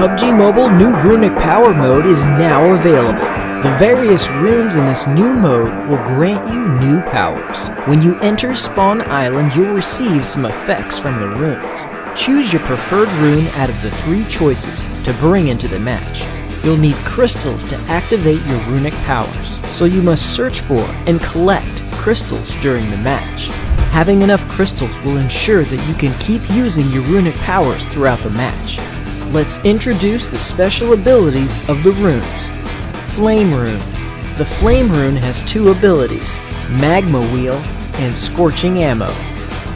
Pubg Mobile new Runic Power mode is now available. The various runes in this new mode will grant you new powers. When you enter Spawn Island, you'll receive some effects from the runes. Choose your preferred rune out of the 3 choices to bring into the match. You'll need crystals to activate your runic powers, so you must search for and collect crystals during the match. Having enough crystals will ensure that you can keep using your runic powers throughout the match. Let's introduce the special abilities of the runes. Flame Rune. The Flame Rune has 2 abilities, Magma Wheel and Scorching Ammo.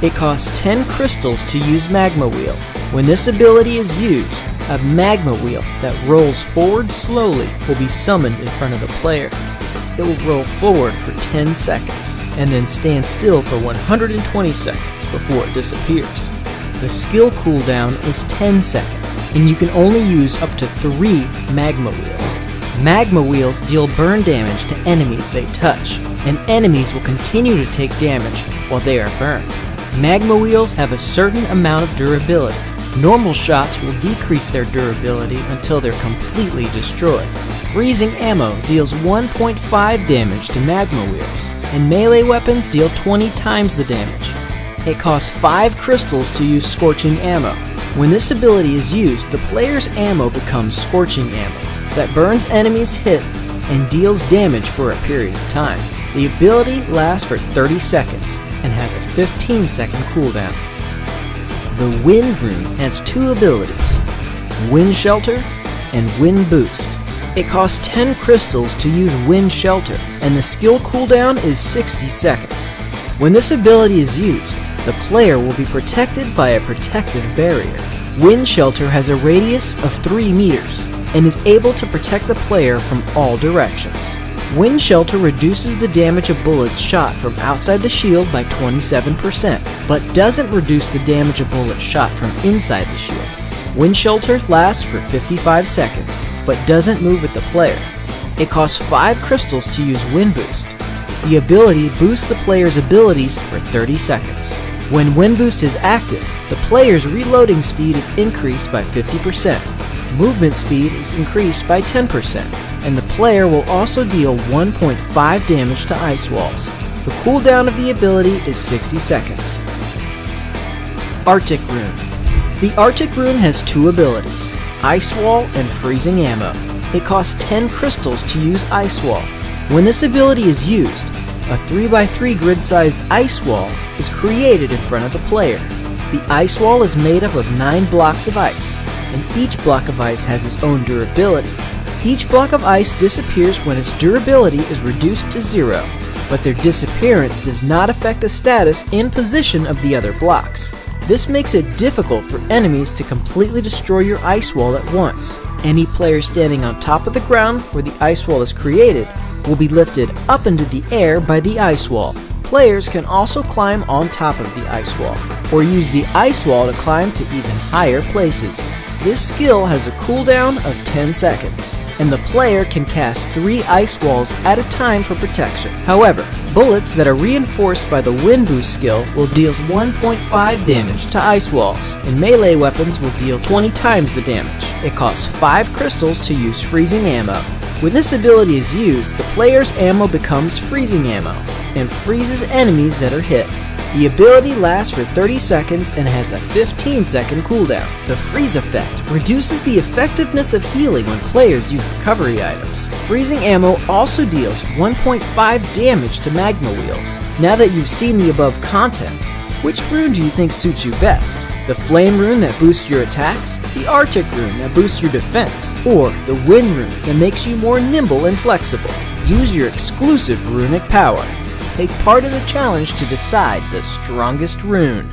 It costs 10 crystals to use Magma Wheel. When this ability is used, a Magma Wheel that rolls forward slowly will be summoned in front of the player. It will roll forward for 10 seconds and then stand still for 120 seconds before it disappears. The skill cooldown is 10 seconds, and you can only use up to 3 Magma Wheels. Magma Wheels deal burn damage to enemies they touch, and enemies will continue to take damage while they are burned. Magma Wheels have a certain amount of durability. Normal shots will decrease their durability until they're completely destroyed. Freezing Ammo deals 1.5 damage to Magma Wheels, and melee weapons deal 20 times the damage. It costs 5 crystals to use Scorching Ammo. When this ability is used, the player's ammo becomes Scorching Ammo that burns enemies hit and deals damage for a period of time. The ability lasts for 30 seconds and has a 15-second cooldown. The Wind Rune has 2 abilities, Wind Shelter and Wind Boost. It costs 10 crystals to use Wind Shelter, and the skill cooldown is 60 seconds. When this ability is used, the player will be protected by a protective barrier. Wind Shelter has a radius of 3 meters and is able to protect the player from all directions. Wind Shelter reduces the damage of bullets shot from outside the shield by 27%, but doesn't reduce the damage of bullets shot from inside the shield. Wind Shelter lasts for 55 seconds, but doesn't move with the player. It costs 5 crystals to use Wind Boost. The ability boosts the player's abilities for 30 seconds. When Wind Boost is active, the player's reloading speed is increased by 50%. Movement speed is increased by 10%, and the player will also deal 1.5 damage to ice walls. The cooldown of the ability is 60 seconds. Arctic Rune. The Arctic Rune has 2 abilities, Ice Wall and Freezing Ammo. It costs 10 crystals to use Ice Wall. When this ability is used, a 3x3 grid-sized ice wall is created in front of the player. The ice wall is made up of 9 blocks of ice, and each block of ice has its own durability. Each block of ice disappears when its durability is reduced to 0, but their disappearance does not affect the status and position of the other blocks. This makes it difficult for enemies to completely destroy your ice wall at once. Any player standing on top of the ground where the ice wall is created will be lifted up into the air by the ice wall. Players can also climb on top of the ice wall, or use the ice wall to climb to even higher places. This skill has a cooldown of 10 seconds, and the player can cast 3 ice walls at a time for protection. However, bullets that are reinforced by the Wind Boost skill will deal 1.5 damage to ice walls, and melee weapons will deal 20 times the damage. It costs 5 crystals to use Freezing Ammo. When this ability is used, the player's ammo becomes Freezing Ammo, and freezes enemies that are hit. The ability lasts for 30 seconds and has a 15-second cooldown. The Freeze effect reduces the effectiveness of healing when players use recovery items. Freezing Ammo also deals 1.5 damage to Magma Wheels. Now that you've seen the above contents, which rune do you think suits you best? The Flame Rune that boosts your attacks? The Arctic Rune that boosts your defense? Or the Wind Rune that makes you more nimble and flexible? Use your exclusive runic power. Take part in the challenge to decide the strongest rune.